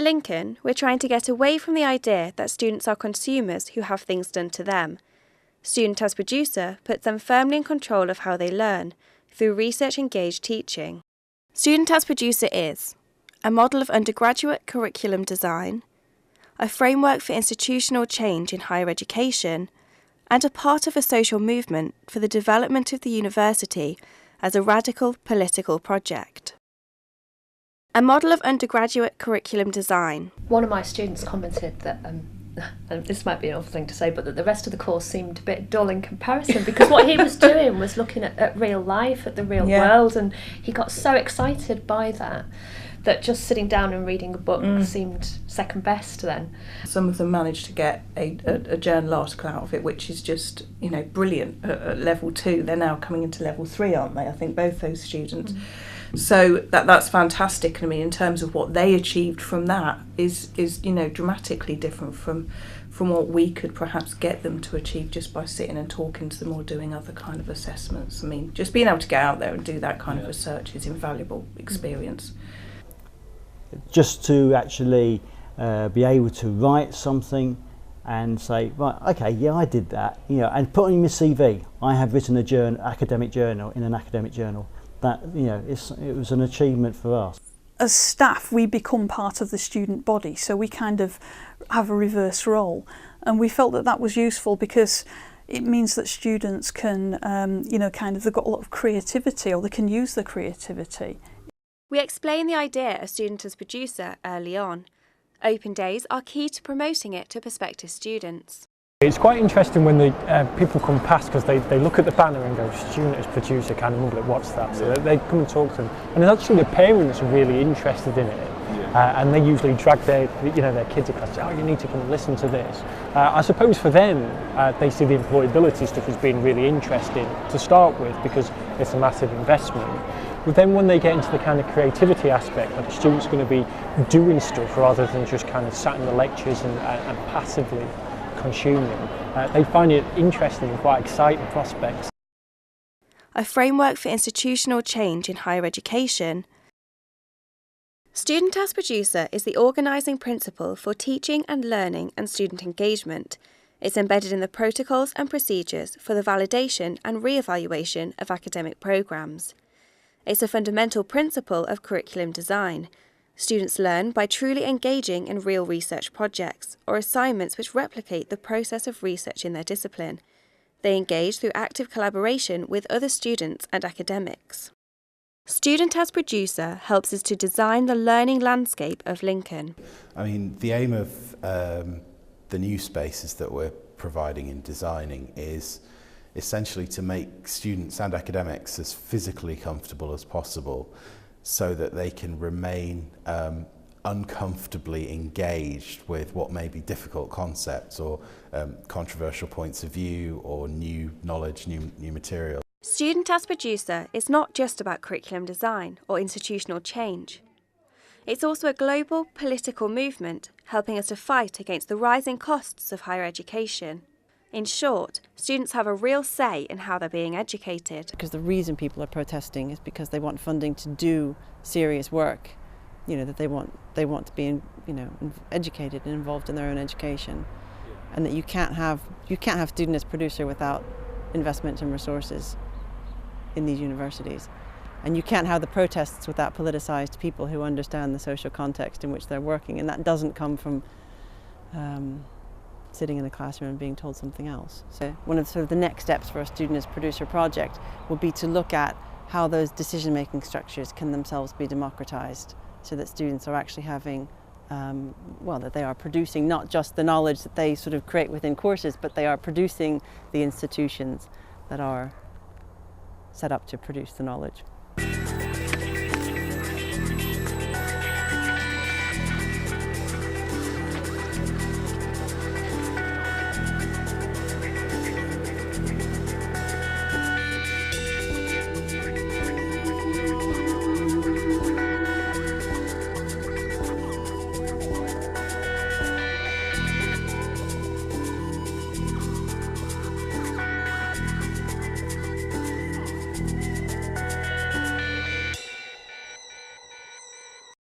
At Lincoln, we're trying to get away from the idea that students are consumers who have things done to them. Student as Producer puts them firmly in control of how they learn, through research-engaged teaching. Student as Producer is a model of undergraduate curriculum design, a framework for institutional change in higher education, and a part of a social movement for the development of the university as a radical political project. A model of undergraduate curriculum design. One of my students commented that, and this might be an awful thing to say, but that the rest of the course seemed a bit dull in comparison, because what he was doing was looking at real life, at the real world, and he got so excited by that just sitting down and reading a book seemed second best then. Some of them managed to get a journal article out of it, which is just, brilliant at level 2. They're now coming into level 3, aren't they? I think both those students. So that's fantastic. I mean, in terms of what they achieved from that is dramatically different from what we could perhaps get them to achieve just by sitting and talking to them or doing other kind of assessments. I mean, just being able to get out there and do that kind of research is invaluable experience. Just to actually be able to write something and say, right, okay, yeah, I did that, and put on your CV, I have written a academic journal in an academic journal. That, it was an achievement for us. As staff, we become part of the student body, so we kind of have a reverse role, and we felt that was useful because it means that students can, they've got a lot of creativity, or they can use their creativity. We explain the idea of Student as Producer early on. Open days are key to promoting it to prospective students. It's quite interesting when the people come past, because they look at the banner and go, Student as Producer, kind of mumble, what's that? So they come and talk to them. And actually the parents are really interested in it. And they usually drag their kids across, say, you need to come and listen to this. I suppose for them, they see the employability stuff as being really interesting to start with, because it's a massive investment. But then when they get into the kind of creativity aspect, that the student's going to be doing stuff rather than just kind of sat in the lectures and passively consuming, they find it interesting and quite exciting prospects. A framework for institutional change in higher education. Student as Producer is the organising principle for teaching and learning and student engagement. It's embedded in the protocols and procedures for the validation and re-evaluation of academic programmes. It's a fundamental principle of curriculum design. Students learn by truly engaging in real research projects or assignments which replicate the process of research in their discipline. They engage through active collaboration with other students and academics. Student as Producer helps us to design the learning landscape of Lincoln. I mean, the aim of the new spaces that we're providing and designing is essentially to make students and academics as physically comfortable as possible, so that they can remain uncomfortably engaged with what may be difficult concepts or controversial points of view or new knowledge, new material. Student as Producer is not just about curriculum design or institutional change. It's also a global political movement helping us to fight against the rising costs of higher education. In short, students have a real say in how they're being educated. Because the reason people are protesting is because they want funding to do serious work, that they want to be, educated and involved in their own education, and that you can't have Student as Producer without investment and resources in these universities, and you can't have the protests without politicized people who understand the social context in which they're working, and that doesn't come from sitting in a classroom and being told something else. So one of the next steps for a Student as Producer project will be to look at how those decision-making structures can themselves be democratized, so that students are actually having, that they are producing not just the knowledge that they sort of create within courses, but they are producing the institutions that are set up to produce the knowledge.